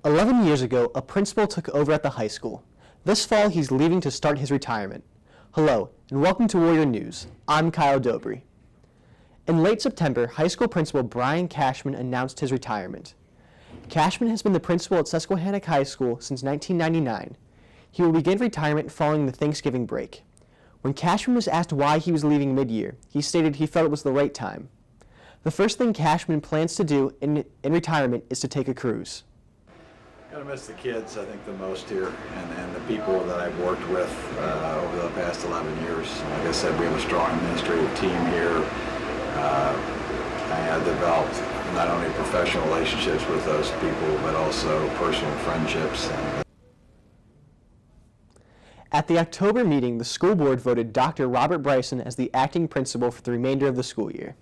11 years ago, a principal took over at the high school. This fall, he's leaving to start his retirement. Hello, and welcome to Warrior News. I'm Kyle Dobry. In late September, high school principal Brian Cashman announced his retirement. Cashman has been the principal at Susquehannock High School since 1999. He will begin retirement following the Thanksgiving break. When Cashman was asked why he was leaving mid-year, he stated he felt it was the right time. The first thing Cashman plans to do in retirement is to take a cruise. Gotta miss the kids, I think, the most here, and the people that I've worked with over the past 11 years. Like I said, we have a strong administrative team here. I have developed not only professional relationships with those people, but also personal friendships. At the October meeting, the school board voted Dr. Robert Bryson as the acting principal for the remainder of the school year.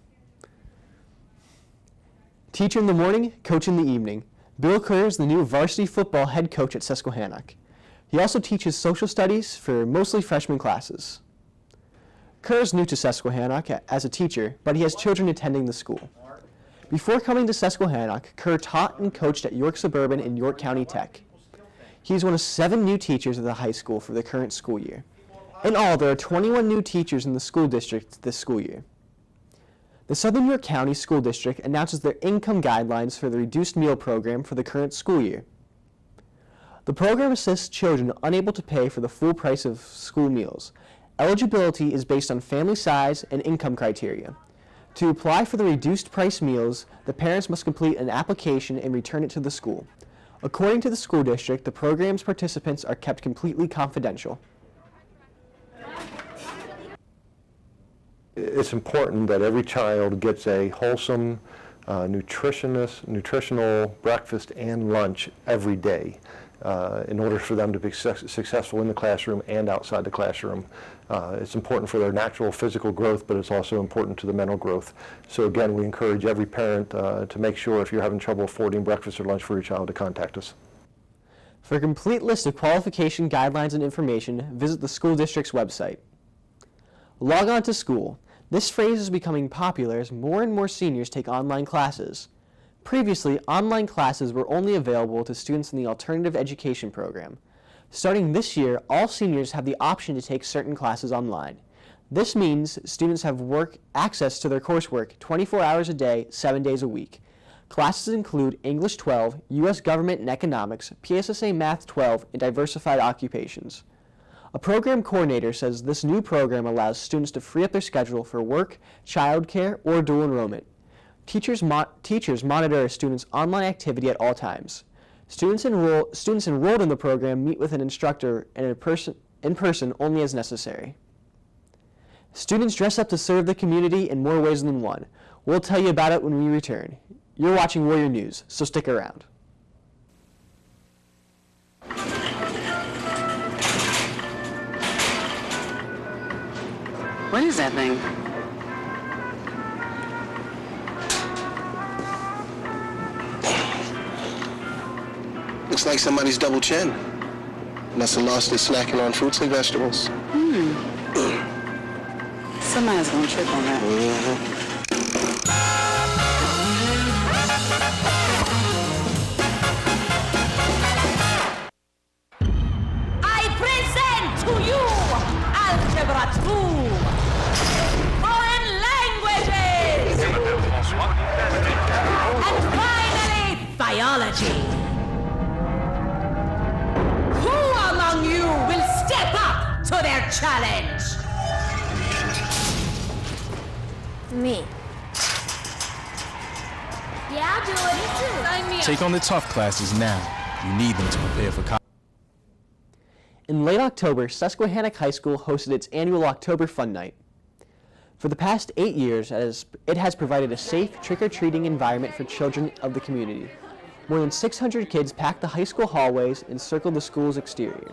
Teacher in the morning, coach in the evening. Bill Kerr is the new varsity football head coach at Susquehannock. He also teaches social studies for mostly freshman classes. Kerr is new to Susquehannock as a teacher, but he has children attending the school. Before coming to Susquehannock, Kerr taught and coached at York Suburban and York County Tech. He is one of 7 new teachers at the high school for the current school year. In all, there are 21 new teachers in the school district this school year. The Southern York County School District announces their income guidelines for the reduced meal program for the current school year. The program assists children unable to pay for the full price of school meals. Eligibility is based on family size and income criteria. To apply for the reduced price meals, the parents must complete an application and return it to the school. According to the school district, the program's participants are kept completely confidential. It's important that every child gets a wholesome, nutritional breakfast and lunch every day in order for them to be successful in the classroom and outside the classroom. It's important for their natural physical growth, but it's also important to the mental growth. So again, we encourage every parent to make sure if you're having trouble affording breakfast or lunch for your child to contact us. For a complete list of qualification guidelines and information, visit the school district's website. Log on to school. This phrase is becoming popular as more and more seniors take online classes. Previously, online classes were only available to students in the alternative education program. Starting this year, all seniors have the option to take certain classes online. This means students have access to their coursework 24 hours a day, 7 days a week. Classes include English 12, U.S. Government and Economics, PSSA Math 12, and Diversified Occupations. A program coordinator says this new program allows students to free up their schedule for work, childcare, or dual enrollment. Teachers monitor a student's online activity at all times. Students enrolled in the program meet with an instructor in person only as necessary. Students dress up to serve the community in more ways than one. We'll tell you about it when we return. You're watching Warrior News, so stick around. What is that thing? Looks like somebody's double chin. Must have lost it snacking on fruits and vegetables. Somebody's gonna trip on that. I present to you Algebra 2. Foreign languages. And finally, biology. Who among you will step up to their challenge? Me. Yeah, I'll do it. Take on the tough classes now. You need them to prepare for college. In late October, Susquehannock High School hosted its annual October Fun Night. For the past 8 years, it has provided a safe, trick-or-treating environment for children of the community. More than 600 kids packed the high school hallways and circled the school's exterior.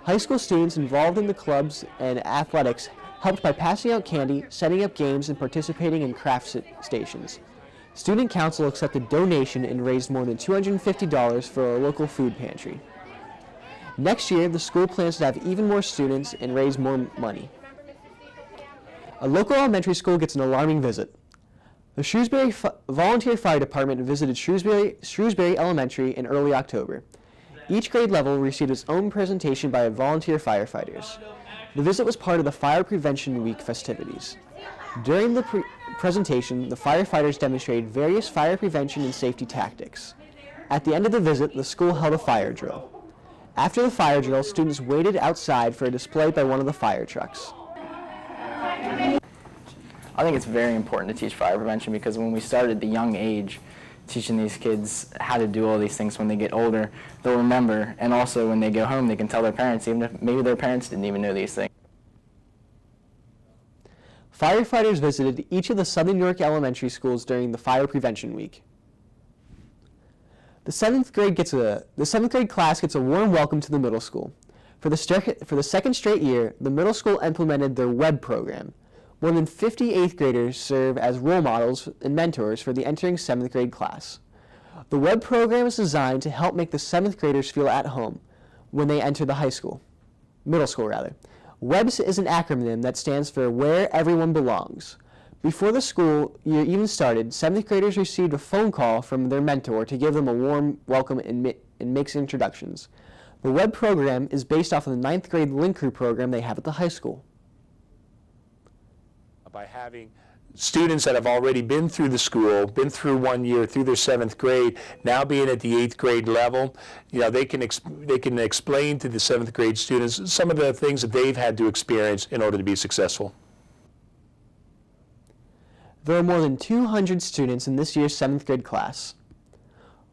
High school students involved in the clubs and athletics helped by passing out candy, setting up games, and participating in craft stations. Student Council accepted a donation and raised more than $250 for a local food pantry. Next year, the school plans to have even more students and raise more money. A local elementary school gets an alarming visit. The Shrewsbury Volunteer Fire Department visited Shrewsbury Elementary in early October. Each grade level received its own presentation by volunteer firefighters. The visit was part of the Fire Prevention Week festivities. During the presentation, the firefighters demonstrated various fire prevention and safety tactics. At the end of the visit, the school held a fire drill. After the fire drill, students waited outside for a display by one of the fire trucks. I think it's very important to teach fire prevention because when we start at the young age, teaching these kids how to do all these things when they get older, they'll remember, and also when they go home, they can tell their parents, even if maybe their parents didn't even know these things. Firefighters visited each of the Southern York elementary schools during the Fire Prevention Week. The seventh grade class gets a warm welcome to the middle school. For the second straight year, the middle school implemented their WEB program. More than 50 8th graders serve as role models and mentors for the entering 7th grade class. The WEB program is designed to help make the 7th graders feel at home when they enter the middle school. WEBS is an acronym that stands for Where Everyone Belongs. Before the school year even started, 7th graders received a phone call from their mentor to give them a warm welcome and make introductions. The WEB program is based off of the 9th grade Link Crew program they have at the high school. By having students that have already been through the school, been through 1 year, through their 7th grade, now being at the 8th grade level, they can explain to the 7th grade students some of the things that they've had to experience in order to be successful. There are more than 200 students in this year's 7th grade class.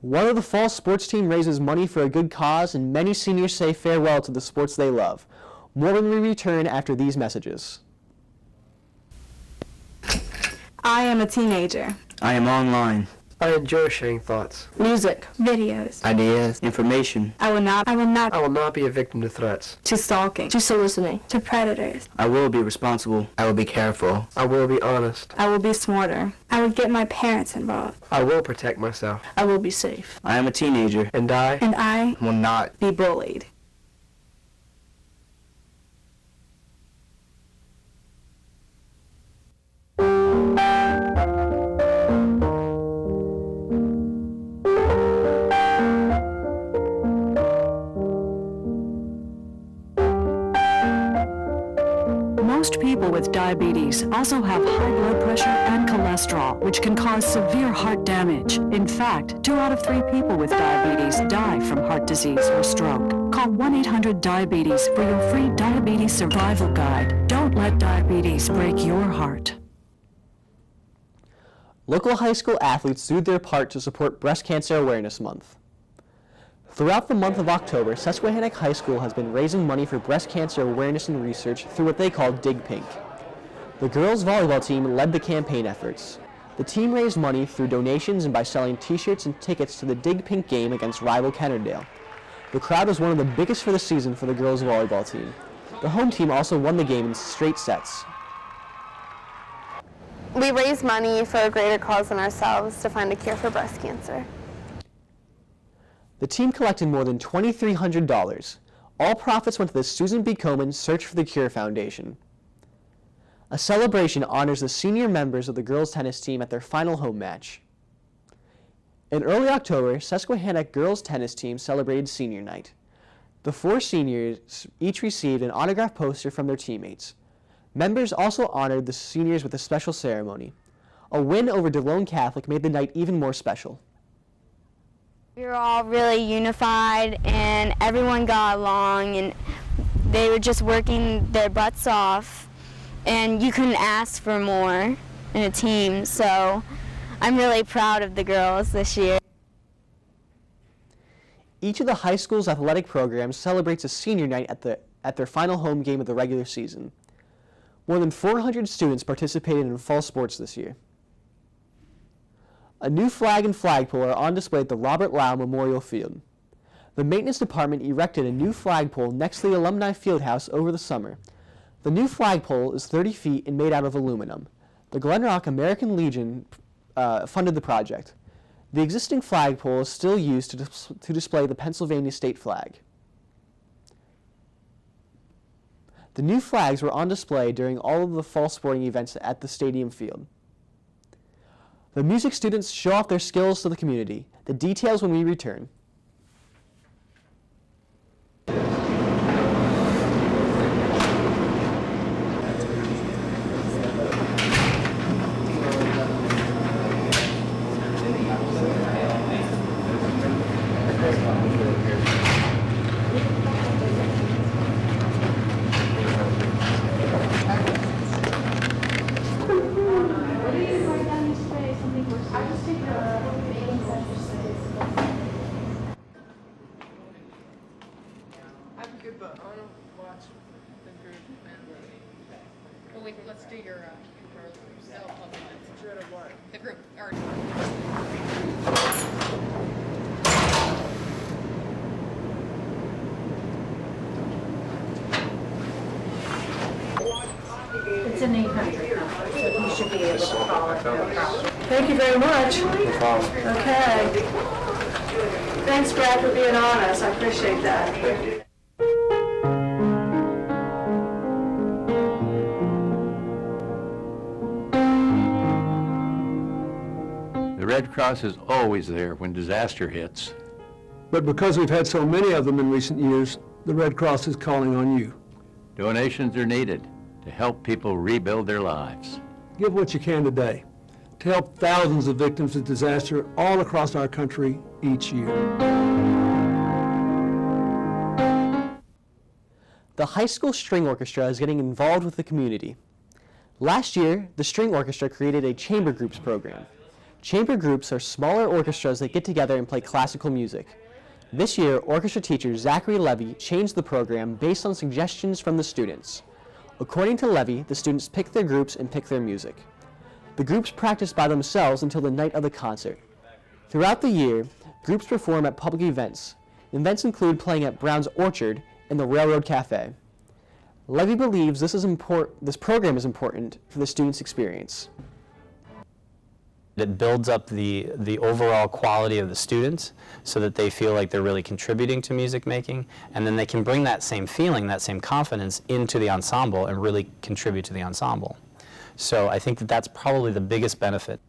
One of the fall sports team raises money for a good cause, and many seniors say farewell to the sports they love. More when we return after these messages. I am a teenager. I am online. I enjoy sharing thoughts, Music, videos, Ideas, information. I will not be a victim to threats, to stalking, to soliciting, to predators. I will be responsible. I will be careful. I will be honest, I will be smarter. I will get my parents involved. I will protect myself, I will be safe. I am a teenager. and I Will not Be bullied. Most people with diabetes also have high blood pressure and cholesterol, which can cause severe heart damage. In fact, 2 out of 3 people with diabetes die from heart disease or stroke. Call 1-800-DIABETES for your free diabetes survival guide. Don't let diabetes break your heart. Local high school athletes do their part to support Breast Cancer Awareness Month. Throughout the month of October, Susquehannock High School has been raising money for breast cancer awareness and research through what they call Dig Pink. The girls' volleyball team led the campaign efforts. The team raised money through donations and by selling t-shirts and tickets to the Dig Pink game against rival Kennerdale. The crowd was one of the biggest for the season for the girls' volleyball team. The home team also won the game in straight sets. We raise money for a greater cause than ourselves to find a cure for breast cancer. The team collected more than $2,300. All profits went to the Susan B. Komen Search for the Cure Foundation. A celebration honors the senior members of the girls' tennis team at their final home match. In early October, Susquehannock girls' tennis team celebrated senior night. The 4 seniors each received an autographed poster from their teammates. Members also honored the seniors with a special ceremony. A win over DeLone Catholic made the night even more special. We were all really unified and everyone got along and they were just working their butts off and you couldn't ask for more in a team, so I'm really proud of the girls this year. Each of the high school's athletic programs celebrates a senior night at their final home game of the regular season. More than 400 students participated in fall sports this year. A new flag and flagpole are on display at the Robert Lau Memorial Field. The maintenance department erected a new flagpole next to the Alumni Fieldhouse over the summer. The new flagpole is 30 feet and made out of aluminum. The Glen Rock American Legion funded the project. The existing flagpole is still used to display the Pennsylvania state flag. The new flags were on display during all of the fall sporting events at the stadium field. The music students show off their skills to the community. The details when we return. Let's do your the group. Or It's an 800 number, so you should be able to call it, no problem. Thank you very much. Okay. Thanks, Brad, for being honest. I appreciate that. The Red Cross is always there when disaster hits. But because we've had so many of them in recent years, the Red Cross is calling on you. Donations are needed to help people rebuild their lives. Give what you can today to help thousands of victims of disaster all across our country each year. The high school string orchestra is getting involved with the community. Last year, the string orchestra created a chamber groups program. Chamber groups are smaller orchestras that get together and play classical music. This year, orchestra teacher Zachary Levy changed the program based on suggestions from the students. According to Levy, the students pick their groups and pick their music. The groups practice by themselves until the night of the concert. Throughout the year, groups perform at public events. Events include playing at Brown's Orchard and the Railroad Cafe. Levy believes this program is important for the students' experience. It builds up the overall quality of the students so that they feel like they're really contributing to music making, and then they can bring that same feeling, that same confidence into the ensemble and really contribute to the ensemble. So I think that that's probably the biggest benefit.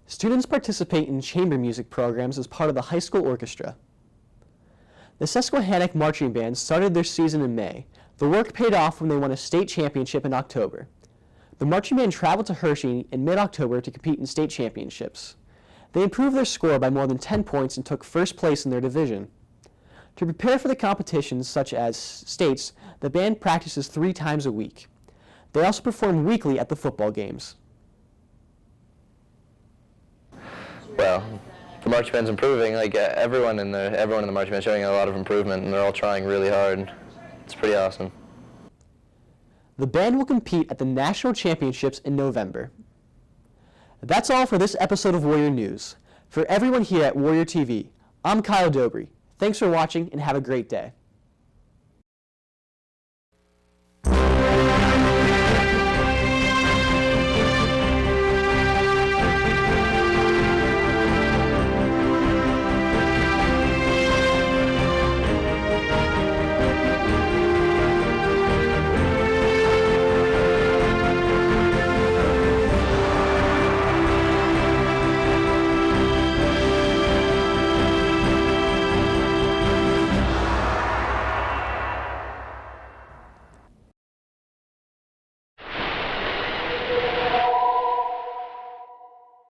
Students participate in chamber music programs as part of the high school orchestra. The Susquehannock Marching Band started their season in May. The work paid off when they won a state championship in October. The marching band traveled to Hershey in mid-October to compete in state championships. They improved their score by more than 10 points and took first place in their division. To prepare for the competitions such as states, the band practices 3 times a week. They also perform weekly at the football games. Well, the marching band's improving. Like everyone in the marching band is showing a lot of improvement, and they're all trying really hard. It's pretty awesome. The band will compete at the National Championships in November. That's all for this episode of Warrior News. For everyone here at Warrior TV, I'm Kyle Dobry. Thanks for watching and have a great day.